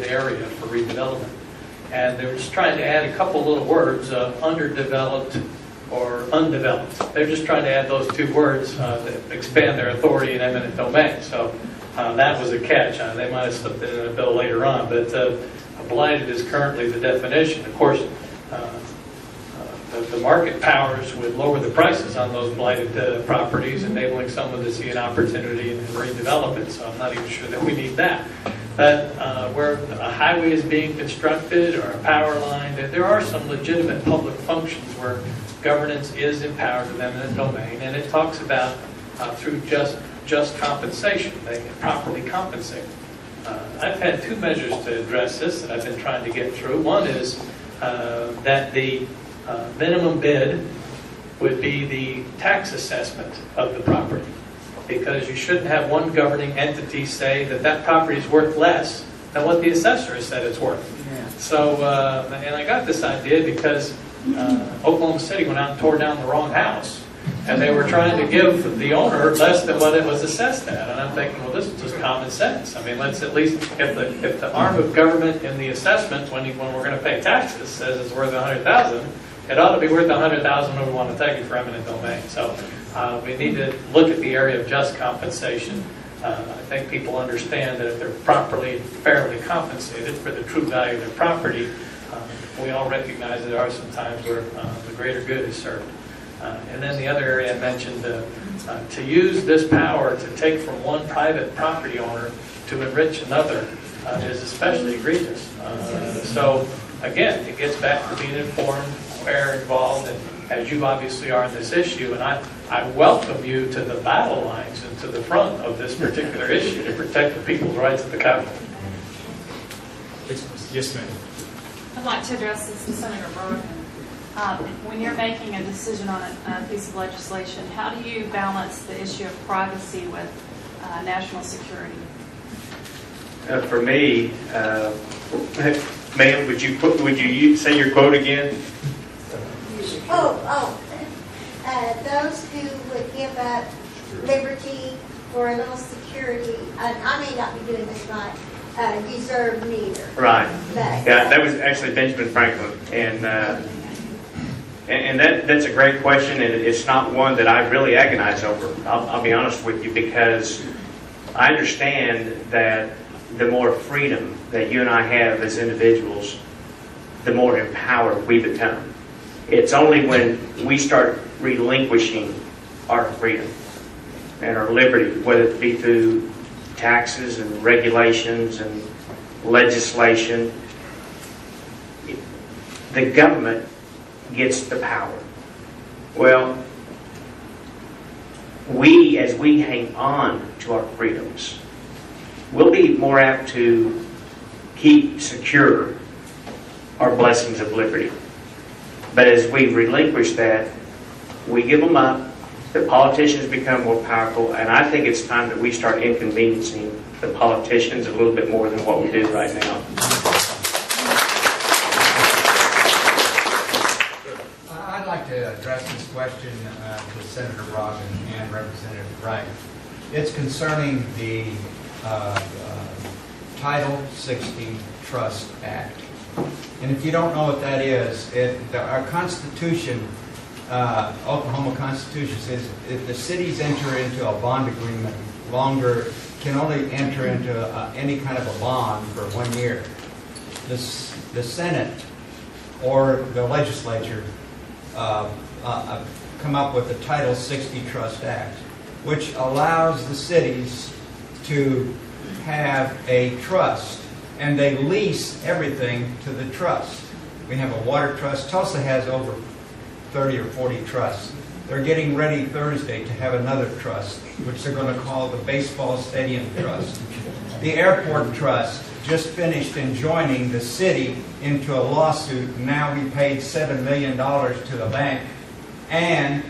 area for redevelopment. And they were just trying to add a couple little words, underdeveloped or undeveloped. They're just trying to add those two words that expand their authority in eminent domain. So that was a catch. They might have slipped it in a bill later on, but blighted is currently the definition. Of course, the market powers would lower the prices on those blighted properties, enabling someone to see an opportunity and redevelop it. So I'm not even sure that we need that. But where a highway is being constructed or a power line, there are some legitimate public functions where governance is empowered with eminent domain, and it talks about through just compensation. They can properly compensate. I've had two measures to address this that I've been trying to get through. One is that the minimum bid would be the tax assessment of the property, because you shouldn't have one governing entity say that that property is worth less than what the assessor has said it's worth. Yeah. So, and I got this idea because Oklahoma City went out and tore down the wrong house, and they were trying to give the owner less than what it was assessed at. And I'm thinking, well, this is just common sense. I mean, let's at least, if the arm of government in the assessment, when we're going to pay taxes, says it's worth $100,000, it ought to be worth $100,000 when we want to take it for eminent domain. So we need to look at the area of just compensation. I think people understand that if they're properly, fairly compensated for the true value of their property, we all recognize there are some times where the greater good is served. And then the other area I mentioned, to use this power to take from one private property owner to enrich another is especially egregious. So again, it gets back to being informed, aware, involved, and as you obviously are in this issue, and I welcome you to the battle lines and to the front of this particular issue to protect the people's rights at the Capitol. Yes, ma'am. I'd like to address this to Senator Brogdon. When you're making a decision on a piece of legislation, how do you balance the issue of privacy with national security? For me, ma'am, would you say your quote again? Those who would give up liberty for a little security, I may not be doing this right, deserve neither. Right. But, yeah, that was actually Benjamin Franklin, and that's a great question, and it's not one that I really agonize over. I'll be honest with you, because I understand that the more freedom that you and I have as individuals, the more empowered we become. It's only when we start relinquishing our freedom and our liberty, whether it be through taxes and regulations and legislation, the government gets the power. Well, as we hang on to our freedoms, we'll be more apt to keep secure our blessings of liberty. But as we relinquish that, we give them up, the politicians become more powerful, and I think it's time that we start inconveniencing the politicians a little bit more than what we do right now. I'd like to address this question to Senator Brogdon and Representative Wright. It's concerning the Title 60 Trust Act. And if you don't know what that is, our Constitution, Oklahoma Constitution, says if the cities enter into a bond agreement, can only enter into any kind of a bond for 1 year. The Senate or the legislature come up with the Title 60 Trust Act, which allows the cities to have a trust, and they lease everything to the trust. We have a water trust. Tulsa has over 30 or 40 trusts. They're getting ready Thursday to have another trust, which they're going to call the Baseball Stadium Trust. The Airport Trust just finished enjoining the city into a lawsuit. Now we paid $7 million to the bank, and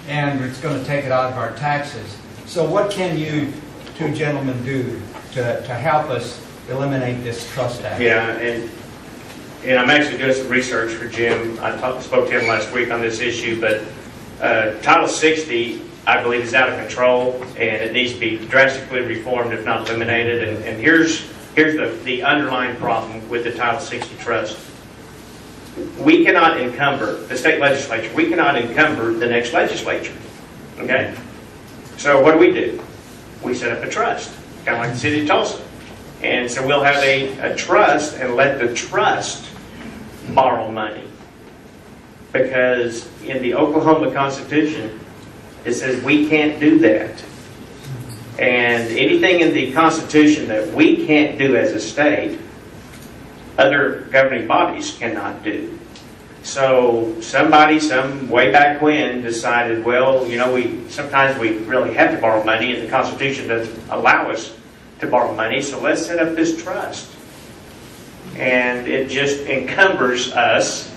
it's going to take it out of our taxes. So what can you two gentlemen do to help us eliminate this trust act? Yeah, and I'm actually doing some research for Jim. I spoke to him last week on this issue, but Title 60, I believe, is out of control, and it needs to be drastically reformed, if not eliminated. And here's here's the underlying problem with the Title 60 trust. We cannot encumber, the state legislature, we cannot encumber the next legislature. Okay? So what do? We set up a trust, kind of like the city of Tulsa. And so we'll have a trust and let the trust borrow money. Because in the Oklahoma Constitution, it says we can't do that. And anything in the Constitution that we can't do as a state, other governing bodies cannot do. So somebody, some way back when, decided, well, you know, sometimes we really have to borrow money, and the Constitution doesn't allow us to borrow money, so let's set up this trust. And it just encumbers us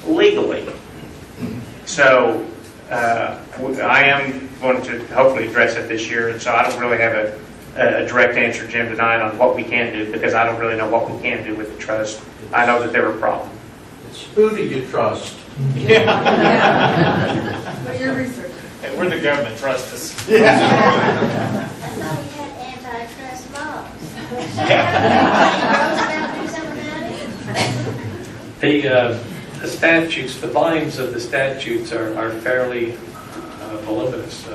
legally. So I am going to hopefully address it this year, and so I don't really have a direct answer, Jim, tonight on what we can do, because I don't really know what we can do with the trust. I know that there are problems. It's who do you trust? Yeah. But your research. And we're the government, trust us. I thought we had antitrust laws. The statutes, the volumes of the statutes are fairly voluminous.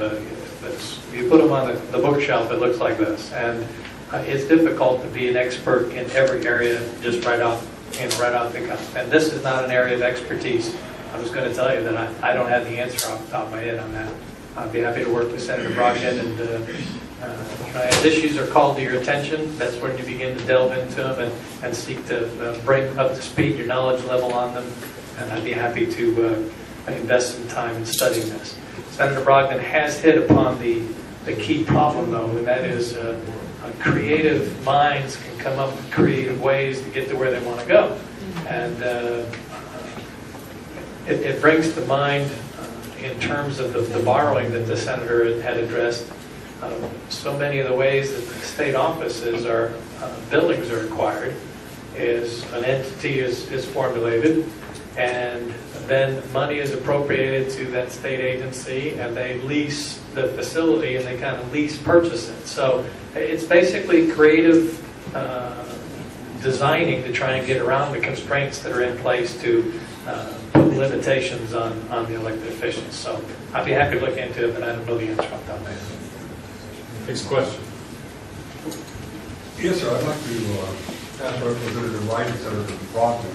You put them on the bookshelf, it looks like this. And it's difficult to be an expert in every area just right off the cuff. And this is not an area of expertise. I was going to tell you that I don't have the answer off the top of my head on that. I'd be happy to work with Senator Brogdon, and as issues are called to your attention, that's when you begin to delve into them and seek to bring up to speed your knowledge level on them. And I'd be happy to invest some time in studying this. Senator Brogdon has hit upon the key problem, though, and that is creative minds can come up with creative ways to get to where they want to go. And it brings to mind, in terms of the borrowing that the senator had addressed, so many of the ways that the state offices are, buildings are acquired, is an entity is formulated, and then money is appropriated to that state agency, and they lease the facility, and they kind of lease purchase it. So it's basically creative designing to try and get around the constraints that are in place to put limitations on the elected officials. So I'd be happy to look into it, but I don't know the answer off the top of my head. Next question. Yes, sir. I'd like to ask Representative Wright and Senator Brogdon.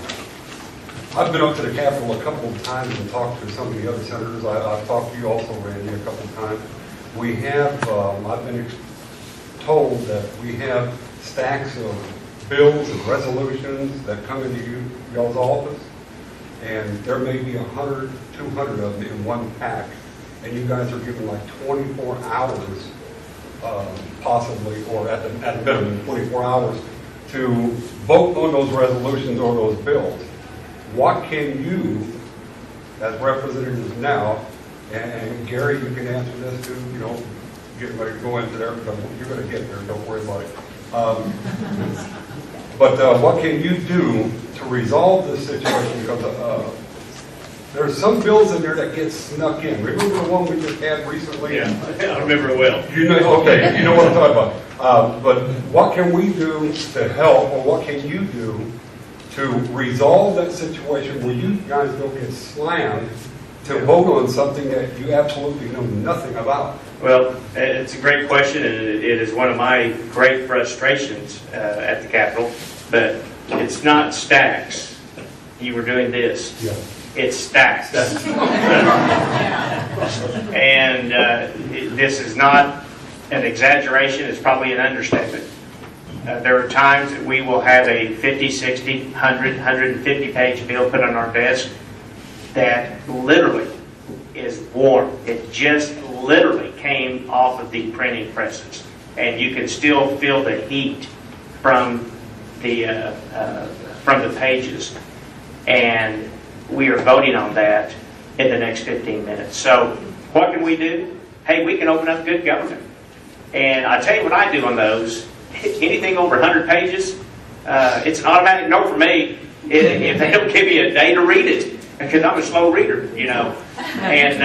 I've been up to the Capitol a couple of times and talked to some of the other senators. I've talked to you also, Randy, a couple of times. We have, I've been told that we have stacks of bills and resolutions that come into y'all's office, and there may be 100, 200 of them in one pack, and you guys are given like 24 hours, possibly, or at the minimum 24 hours, to vote on those resolutions or those bills. What can you, as representatives now, and Gary, you can answer this too, you know, get ready to go into there, because you're going to get there, don't worry about it. But what can you do to resolve this situation? Because there's some bills in there that get snuck in. Remember the one we just had recently? Yeah, I remember it well. You know, okay, you know what I'm talking about. But what can we do to help, or what can you do to resolve that situation where you guys don't get slammed to vote on something that you absolutely know nothing about? Well, it's a great question, and it is one of my great frustrations at the Capitol. But it's not stacks. You were doing this. Yeah. It's stacks. And this is not an exaggeration. It's probably an understatement. There are times that we will have a 50, 60, 100, 150 page bill put on our desk that literally is warm. It just literally came off of the printing presses. And you can still feel the heat from the pages. And we are voting on that in the next 15 minutes. So what can we do? Hey, we can open up good government. And I tell you what I do on those. Anything over 100 pages, it's an automatic no for me if they don't give me a day to read it, because I'm a slow reader, you know. And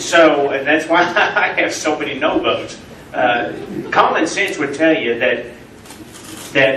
so that's why I have so many no votes. Common sense would tell you that that